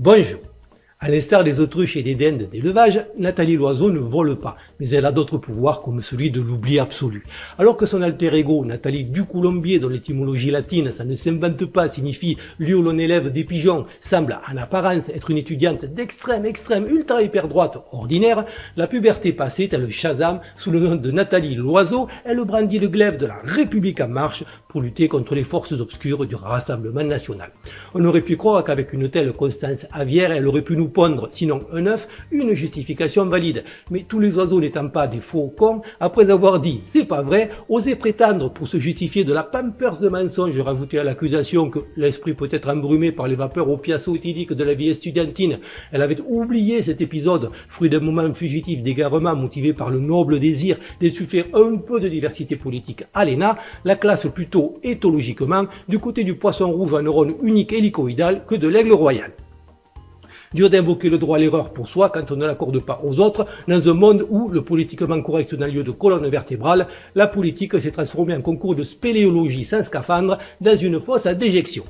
Bonjour. À l'instar des autruches et des dindes d'élevage, Nathalie Loiseau ne vole pas, mais elle a d'autres pouvoirs comme celui de l'oubli absolu. Alors que son alter ego, Nathalie Ducoulombier, dont l'étymologie latine, ça ne s'invente pas, signifie lieu où l'on élève des pigeons, semble en apparence être une étudiante d'extrême, ultra hyper droite ordinaire, la puberté passée, telle Shazam, sous le nom de Nathalie Loiseau, elle brandit le glaive de la République en marche pour lutter contre les forces obscures du Rassemblement national. On aurait pu croire qu'avec une telle constance aviaire, elle aurait pu nous pondre, sinon un œuf, une justification valide. Mais tous les oiseaux n'étant pas des faux cons, après avoir dit « c'est pas vrai », osaient prétendre pour se justifier de la pampers de mensonges rajoutée à l'accusation que l'esprit peut être embrumé par les vapeurs opiaco-éthyliques de la vie estudiantine. Elle avait oublié cet épisode, fruit d'un moment fugitif d'égarement motivé par le noble désir d'insuffler un peu de diversité politique à l'ENA, la classe plutôt éthologiquement du côté du poisson rouge à neurones unique hélicoïdal que de l'aigle royal. Dur d'invoquer le droit à l'erreur pour soi quand on ne l'accorde pas aux autres, dans un monde où le politiquement correct n'a lieu de colonne vertébrale, la politique s'est transformée en concours de spéléologie sans scaphandre dans une fosse à déjection.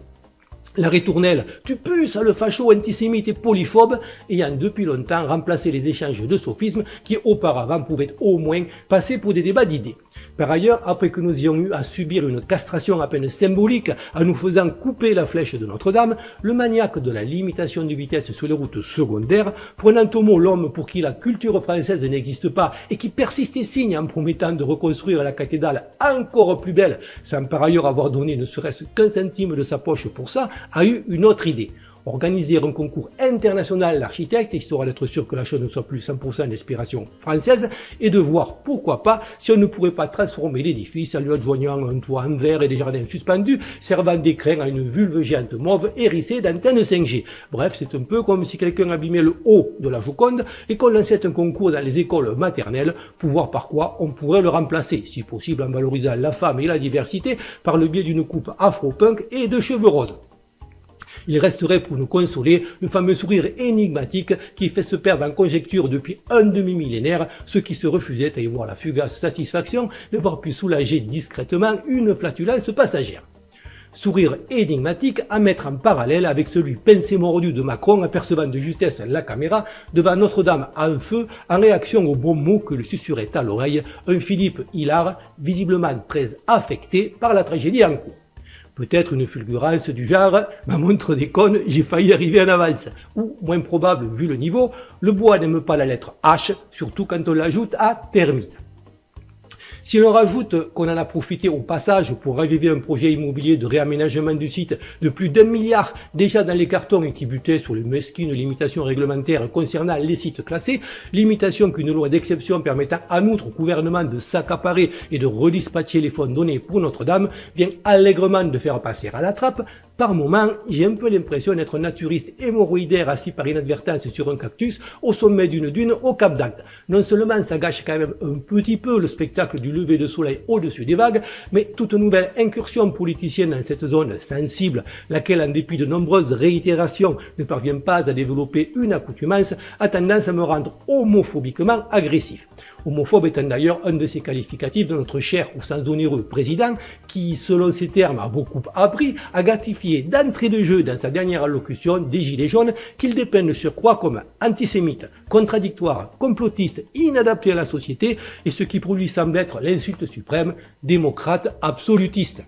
La ritournelle « tu pues, sale facho, antisémite et polyphobe » ayant depuis longtemps remplacé les échanges de sophismes qui auparavant pouvaient au moins passer pour des débats d'idées. Par ailleurs, après que nous ayons eu à subir une castration à peine symbolique en nous faisant couper la flèche de Notre-Dame, le maniaque de la limitation de vitesse sur les routes secondaires, prenant au mot l'homme pour qui la culture française n'existe pas et qui persiste et signe en promettant de reconstruire la cathédrale encore plus belle, sans par ailleurs avoir donné ne serait-ce qu'un centime de sa poche pour ça, a eu une autre idée. Organiser un concours international d'architectes, histoire d'être sûr que la chose ne soit plus 100% d'inspiration française, et de voir, pourquoi pas, si on ne pourrait pas transformer l'édifice en lui adjoignant un toit en verre et des jardins suspendus, servant d'écrin à une vulve géante mauve hérissée d'antennes 5G. Bref, c'est un peu comme si quelqu'un abîmait le haut de la Joconde et qu'on lançait un concours dans les écoles maternelles pour voir par quoi on pourrait le remplacer, si possible en valorisant la femme et la diversité par le biais d'une coupe afro-punk et de cheveux roses. Il resterait pour nous consoler le fameux sourire énigmatique qui fait se perdre en conjecture depuis un demi-millénaire ceux qui se refusaient à y voir la fugace satisfaction d'avoir pu soulager discrètement une flatulence passagère. Sourire énigmatique à mettre en parallèle avec celui pincé mordu de Macron apercevant de justesse la caméra devant Notre-Dame en feu en réaction aux bons mots que lui susurrait à l'oreille un Philippe Hillard visiblement très affecté par la tragédie en cours. Peut-être une fulgurance du genre « ma montre déconne, j'ai failli arriver en avance » ou, moins probable vu le niveau, le bois n'aime pas la lettre H, surtout quand on l'ajoute à termite. Si l'on rajoute qu'on en a profité au passage pour raviver un projet immobilier de réaménagement du site de plus d'1 milliard déjà dans les cartons et qui butait sur les mesquines limitations réglementaires concernant les sites classés, limitation qu'une loi d'exception permettant en outre au gouvernement de s'accaparer et de redispatcher les fonds donnés pour Notre-Dame vient allègrement de faire passer à la trappe, par moment, j'ai un peu l'impression d'être un naturiste hémorroïdaire assis par inadvertance sur un cactus au sommet d'une dune au Cap d'Agde. Non seulement ça gâche quand même un petit peu le spectacle du lever de soleil au-dessus des vagues, mais toute nouvelle incursion politicienne dans cette zone sensible, laquelle en dépit de nombreuses réitérations ne parvient pas à développer une accoutumance, a tendance à me rendre homophobiquement agressif. Homophobe étant d'ailleurs un de ces qualificatifs de notre cher ou sans onéreux président qui, selon ses termes, a beaucoup appris à gratifier d'entrée de jeu dans sa dernière allocution des Gilets jaunes qu'il dépeint de surcroît comme antisémite, contradictoire, complotiste, inadapté à la société et ce qui pour lui semble être l'insulte suprême, démocrate absolutiste.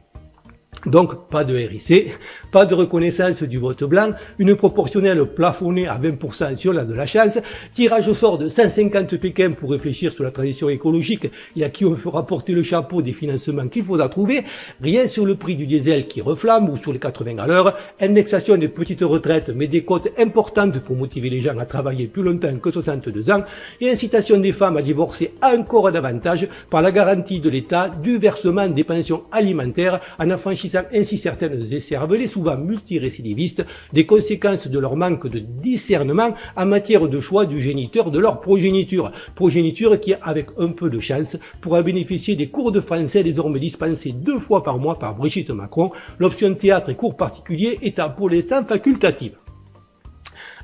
Donc, pas de RIC, pas de reconnaissance du vote blanc, une proportionnelle plafonnée à 20% si on a de la chance, tirage au sort de 150 Pékin pour réfléchir sur la transition écologique et à qui on fera porter le chapeau des financements qu'il faudra trouver, rien sur le prix du diesel qui reflambe ou sur les 80 à l'heure, indexation des petites retraites mais des cotes importantes pour motiver les gens à travailler plus longtemps que 62 ans et incitation des femmes à divorcer encore davantage par la garantie de l'État du versement des pensions alimentaires en affranchissant ainsi certaines écervelées, souvent multirécidivistes, des conséquences de leur manque de discernement en matière de choix du géniteur de leur progéniture. Progéniture qui, avec un peu de chance, pourra bénéficier des cours de français désormais dispensés 2 fois par mois par Brigitte Macron, l'option théâtre et cours particuliers étant pour l'instant facultative.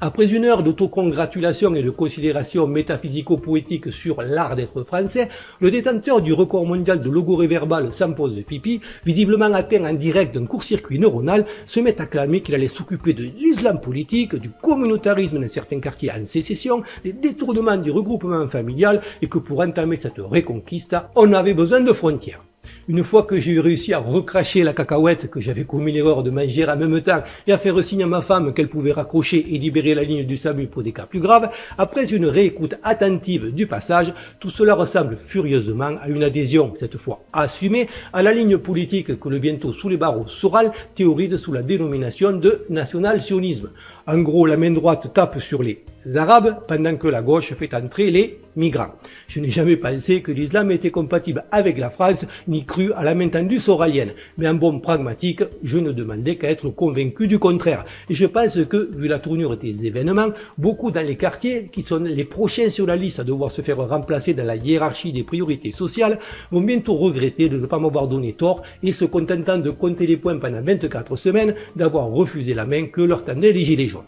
Après une heure d'autocongratulation et de considérations métaphysico-poétiques sur l'art d'être français, le détenteur du record mondial de logorée verbale sans pause de pipi, visiblement atteint en direct d'un court-circuit neuronal, se met à clamer qu'il allait s'occuper de l'islam politique, du communautarisme dans certains quartiers en sécession, des détournements du regroupement familial et que pour entamer cette reconquista, on avait besoin de frontières. Une fois que j'ai eu réussi à recracher la cacahuète que j'avais commis l'erreur de manger en même temps et à faire signe à ma femme qu'elle pouvait raccrocher et libérer la ligne du SAMU pour des cas plus graves, après une réécoute attentive du passage, tout cela ressemble furieusement à une adhésion, cette fois assumée, à la ligne politique que le bientôt sous les barreaux Soral théorise sous la dénomination de national-sionisme. En gros, la main droite tape sur les Arabes pendant que la gauche fait entrer les migrants. Je n'ai jamais pensé que l'islam était compatible avec la France, ni cru à la main tendue soralienne. Mais en bon pragmatique, je ne demandais qu'à être convaincu du contraire. Et je pense que, vu la tournure des événements, beaucoup dans les quartiers, qui sont les prochains sur la liste à devoir se faire remplacer dans la hiérarchie des priorités sociales, vont bientôt regretter de ne pas m'avoir donné tort et se contentant de compter les points pendant 24 semaines, d'avoir refusé la main que leur tendaient les gilets jaunes.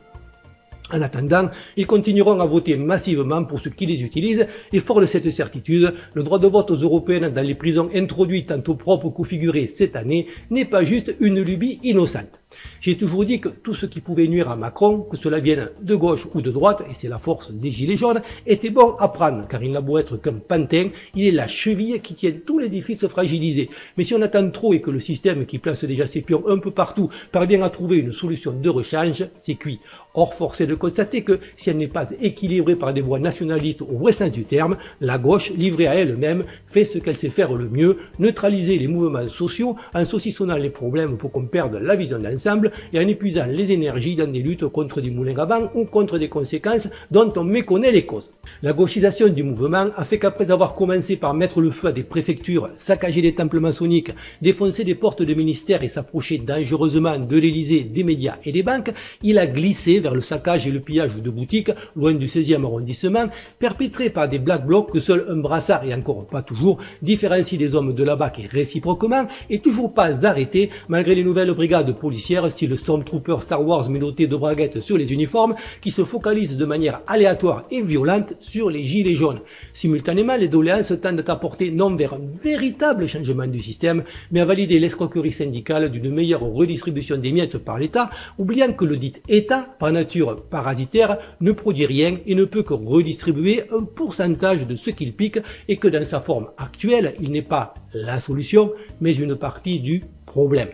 En attendant, ils continueront à voter massivement pour ceux qui les utilisent et fort de cette certitude, le droit de vote aux européennes dans les prisons introduites tantôt propres qu'au figuré cette année n'est pas juste une lubie innocente. J'ai toujours dit que tout ce qui pouvait nuire à Macron, que cela vienne de gauche ou de droite, et c'est la force des gilets jaunes, était bon à prendre, car il n'a beau être qu'un pantin, il est la cheville qui tient tout l'édifice fragilisé. Mais si on attend trop et que le système qui place déjà ses pions un peu partout parvient à trouver une solution de rechange, c'est cuit. Or, force est de constater que, si elle n'est pas équilibrée par des voix nationalistes au vrai sens du terme, la gauche, livrée à elle-même, fait ce qu'elle sait faire le mieux, neutraliser les mouvements sociaux en saucissonnant les problèmes pour qu'on perde la vision d'ensemble et en épuisant les énergies dans des luttes contre des moulins à vent ou contre des conséquences dont on méconnaît les causes. La gauchisation du mouvement a fait qu'après avoir commencé par mettre le feu à des préfectures, saccager des temples maçonniques, défoncer des portes de ministères et s'approcher dangereusement de l'Élysée, des médias et des banques, il a glissé vers le saccage et le pillage de boutiques, loin du 16e arrondissement, perpétrés par des black blocs que seul un brassard, et encore pas toujours, différencie des hommes de la BAC et réciproquement, et toujours pas arrêtés, malgré les nouvelles brigades policières, style Stormtrooper Star Wars menottés de braguettes sur les uniformes, qui se focalisent de manière aléatoire et violente sur les gilets jaunes. Simultanément, les doléances tendent à porter non vers un véritable changement du système, mais à valider l'escroquerie syndicale d'une meilleure redistribution des miettes par l'État, oubliant que le dit État, par nature parasitaire, ne produit rien et ne peut que redistribuer un pourcentage de ce qu'il pique et que dans sa forme actuelle, il n'est pas la solution, mais une partie du problème.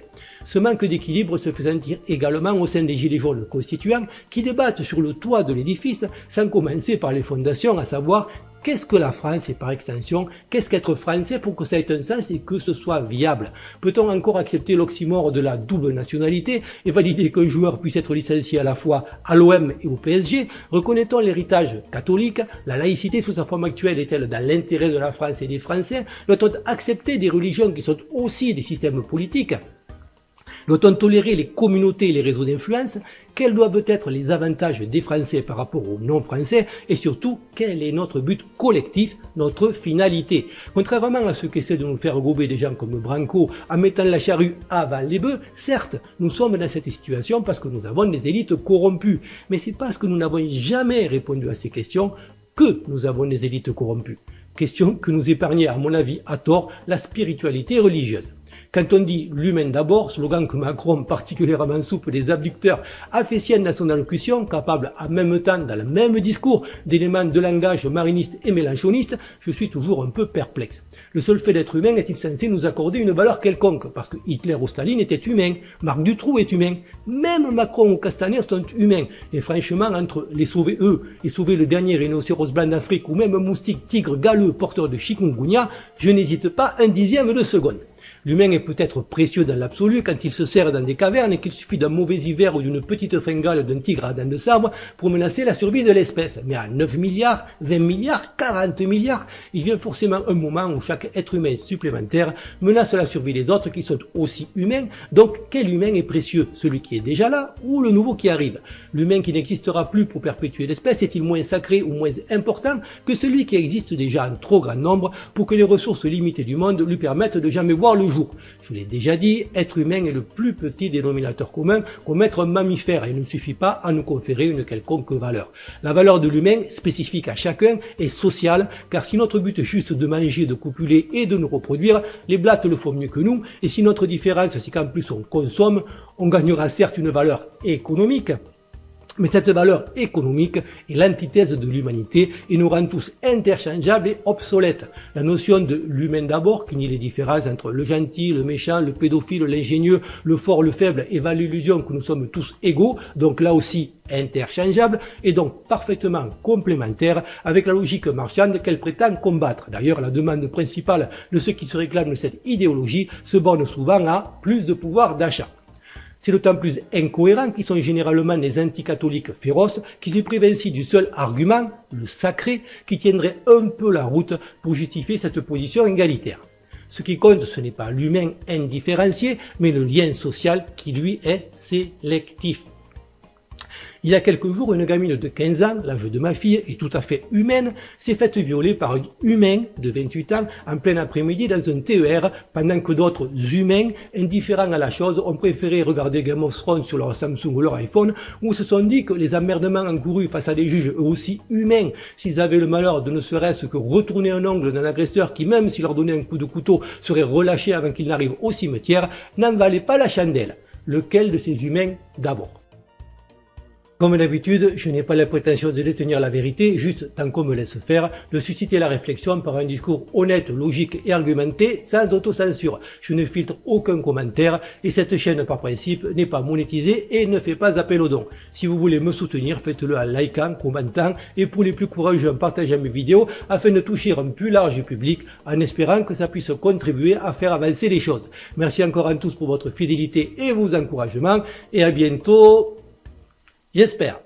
Ce manque d'équilibre se fait sentir également au sein des gilets jaunes constituants qui débattent sur le toit de l'édifice sans commencer par les fondations, à savoir qu'est-ce que la France et par extension, qu'est-ce qu'être français pour que ça ait un sens et que ce soit viable? Peut-on encore accepter l'oxymore de la double nationalité et valider qu'un joueur puisse être licencié à la fois à l'OM et au PSG? Reconnaît-on l'héritage catholique? La laïcité sous sa forme actuelle est-elle dans l'intérêt de la France et des Français? Doit-on accepter des religions qui sont aussi des systèmes politiques? Doit-on tolérer les communautés et les réseaux d'influence? Quels doivent être les avantages des Français par rapport aux non-Français? Et surtout, quel est notre but collectif, notre finalité? Contrairement à ceux qui essaient de nous faire gober des gens comme Branco en mettant la charrue avant les bœufs, certes, nous sommes dans cette situation parce que nous avons des élites corrompues. Mais c'est parce que nous n'avons jamais répondu à ces questions que nous avons des élites corrompues. Question que nous épargnait, à mon avis, à tort, la spiritualité religieuse. Quand on dit l'humain d'abord, slogan que Macron particulièrement souple des abducteurs afficiennent dans son allocution, capable en même temps, dans le même discours, d'éléments de langage mariniste et mélanchoniste, je suis toujours un peu perplexe. Le seul fait d'être humain est-il censé nous accorder une valeur quelconque? Parce que Hitler ou Staline étaient humains, Marc Dutroux est humain, même Macron ou Castaner sont humains. Et franchement, entre les sauver eux et sauver le dernier rhinocéros blanc d'Afrique ou même un moustique tigre galeux porteur de chikungunya, je n'hésite pas un dixième de seconde. L'humain est peut-être précieux dans l'absolu quand il se serre dans des cavernes et qu'il suffit d'un mauvais hiver ou d'une petite fringale d'un tigre à dents de sabre pour menacer la survie de l'espèce. Mais à 9 milliards, 20 milliards, 40 milliards, il vient forcément un moment où chaque être humain supplémentaire menace la survie des autres qui sont aussi humains. Donc quel humain est précieux? Celui qui est déjà là ou le nouveau qui arrive? L'humain qui n'existera plus pour perpétuer l'espèce est-il moins sacré ou moins important que celui qui existe déjà en trop grand nombre pour que les ressources limitées du monde lui permettent de jamais voir le jour? jour. Je l'ai déjà dit, être humain est le plus petit dénominateur commun comme être un mammifère et il ne suffit pas à nous conférer une quelconque valeur. La valeur de l'humain, spécifique à chacun, est sociale, car si notre but est juste de manger, de copuler et de nous reproduire, les blattes le font mieux que nous, et si notre différence c'est qu'en plus on consomme, on gagnera certes une valeur économique, mais cette valeur économique est l'antithèse de l'humanité et nous rend tous interchangeables et obsolètes. La notion de l'humain d'abord, qui nie les différences entre le gentil, le méchant, le pédophile, l'ingénieux, le fort, le faible, évalue l'illusion que nous sommes tous égaux, donc là aussi interchangeables, et donc parfaitement complémentaire avec la logique marchande qu'elle prétend combattre. D'ailleurs, la demande principale de ceux qui se réclament de cette idéologie se borne souvent à plus de pouvoir d'achat. C'est d'autant plus incohérent qu'ils sont généralement des anticatholiques féroces qui se privent ainsi du seul argument, le sacré, qui tiendrait un peu la route pour justifier cette position égalitaire. Ce qui compte, ce n'est pas l'humain indifférencié, mais le lien social qui lui est sélectif. Il y a quelques jours, une gamine de 15 ans, l'âge de ma fille, et tout à fait humaine, s'est faite violer par un humain de 28 ans en plein après-midi dans un TER, pendant que d'autres humains, indifférents à la chose, ont préféré regarder Game of Thrones sur leur Samsung ou leur iPhone, ou se sont dit que les emmerdements encourus face à des juges eux aussi humains, s'ils avaient le malheur de ne serait-ce que retourner un ongle d'un agresseur qui, même s'il leur donnait un coup de couteau, serait relâché avant qu'il n'arrive au cimetière, n'en valaient pas la chandelle. Lequel de ces humains d'abord ? Comme d'habitude, je n'ai pas la prétention de détenir la vérité, juste tant qu'on me laisse faire, de susciter la réflexion par un discours honnête, logique et argumenté, sans autocensure. Je ne filtre aucun commentaire et cette chaîne par principe n'est pas monétisée et ne fait pas appel aux dons. Si vous voulez me soutenir, faites-le en likant, commentant et pour les plus courageux en partageant mes vidéos afin de toucher un plus large public en espérant que ça puisse contribuer à faire avancer les choses. Merci encore à tous pour votre fidélité et vos encouragements et à bientôt. J'espère.